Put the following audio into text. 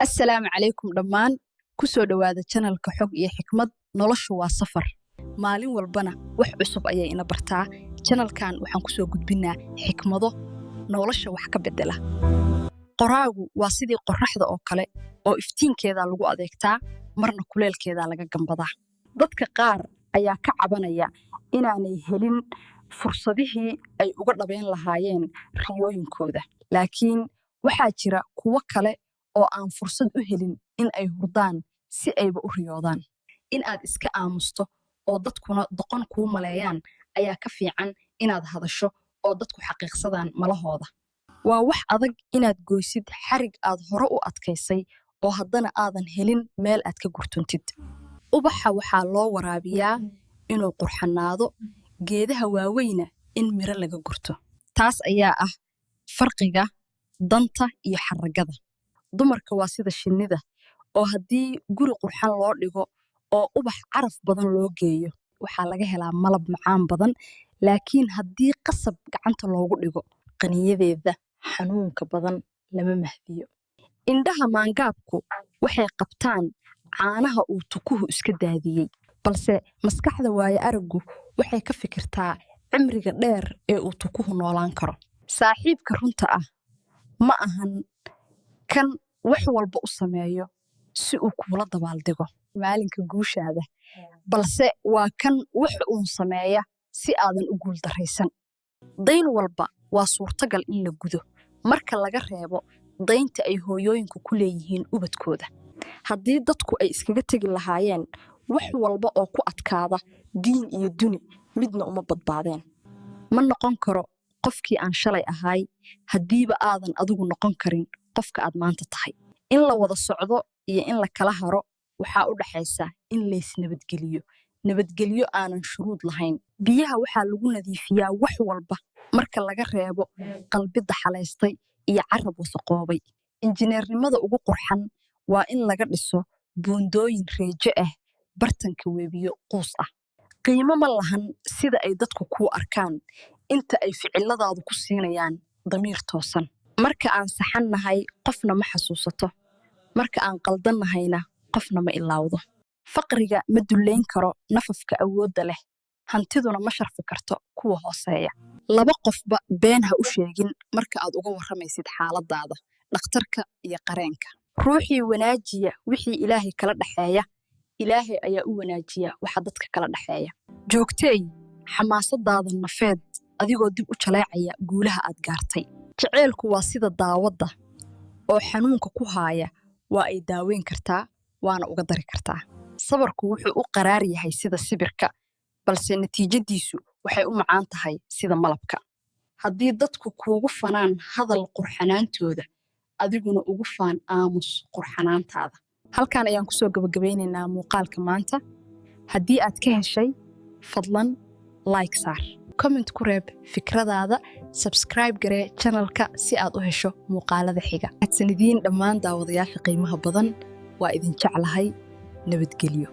السلام عليكم دمان kusoo dhawaada channelka xog iyo xikmad noloshu waa safar maalin walbana wax cusub ayay ina bartaa channelkan waxaan kusoo gudbinaa xikmado nolosha wax ka bedela qoraagu waa sidii qorraxda oo kale oo iftiinkeeda lagu adeegtaa marna kuleelkeeda laga gambadaa dadka qaar ayaa ka cabanaya inaanay helin fursadihii ay uga dhabeyn lahaayeen riyooyinkooda laakiin waxaa jira kuwa kale oo aan fursad u helin in ay hurdaan si ayba u riyoodaan in aad iska aamusto oo dadkuna doqon kuu maleeyaan ayaa ka fiican inaad hadasho oo dadku xaqiiqsadaan malahooda waa wax adag inaad goysid xarig aad hore u adkaysay oo haddana aadan helin meel aad ka gurtuntid ubaxa waxaa loo waraabiyaa inuu qurxanaado geedaha waaweyna in miro laga gurto taas ayaa ah farqiga danta iyo xaragada dumarka waa sida shinnida oo haddii guri qurxan loo dhigo oo ubax caraf badan loo geeyo waxaa laga helaa malab macaan badan laakiin haddii qasab gacanta loogu dhigo qaniyadeeda xanuunka badan lama mahdiyo indhaha maangaabku waxay qabtaan caanaha uu tukuhu iska daadiyey balse maskaxda waaye araggu waxay ka fikirtaa cimriga dheer ee uu tukuhu noolaan karo saaxiibka runta ah ma ahan kan wax walba u sameeyo si uu kula dabaaldego maalinka guushaada balse waa kan wax uu sameeya si aadan u guul daraysan dayn walba waa suurtagal in la gudo marka laga reebo daynta ay hooyooyinku ku leeyihiin ubadkooda haddii dadku ay iskaga tegi lahaayeen wax walba oo ku adkaada diin iyo duni midna uma badbaadeen ma noqon karo qofkii aan shalay ahay haddiiba aadan adigu noqon karin qofka aad maanta tahay in la wada socdo iyo in la kala haro waxaa u dhaxaysa in lays nabadgelyo aanan shuruud lahayn biyaha waxaa lagu nadiifiyaa wax walba marka laga reebo qalbida xalaystay iyo carab wasaqoobay injineernimada ugu qurxan waa in laga dhiso buundooyin reejo ah bartanka webiyo quus ah qiimo ma lahan sida ay dadku kuu arkaan inta ay ficiladaadu ku siinayaan damiir toosan marka aan saxannahay qofna ma xasuusato marka aan qaldannahayna qofna ma ilaawdo faqriga ma dullayn karo nafafka awoodda leh hantiduna ma sharfi karto kuwa hooseeya laba qofba been ha u sheegin marka aad uga warramaysid xaaladaada dhakhtarka iyo qareenka ruuxii wanaajiya wixii ilaahay kala dhaxeeya ilaahay ayaa u wanaajiya waxa dadka kala dhaxeeya joogteey xamaasadaada nafeed adigoo dib u jaleecaya guulaha aad gaartay jaceylku waa sida daawadda oo xanuunka ku haaya waa ay daaweyn kartaa waana uga dari kartaa sabarku wuxuu u qaraar yahay sida sibirka balse natiijadiisu waxay u macaan tahay sida malabka haddii dadku kuugu fanaan hadal qurxanaantooda adiguna ugu faan aamus qurxanaantaada halkan ayaan kusoo gabagabeynaynaa muuqaalka maanta haddii aad ka heshay fadlan like saar comment ku reeb fikradaada subscribe garee channelka si aad u hesho muuqaalada xiga adsanidiin dhammaan daawadayaasha qiimaha badan waa idin jeclahay nabadgelyo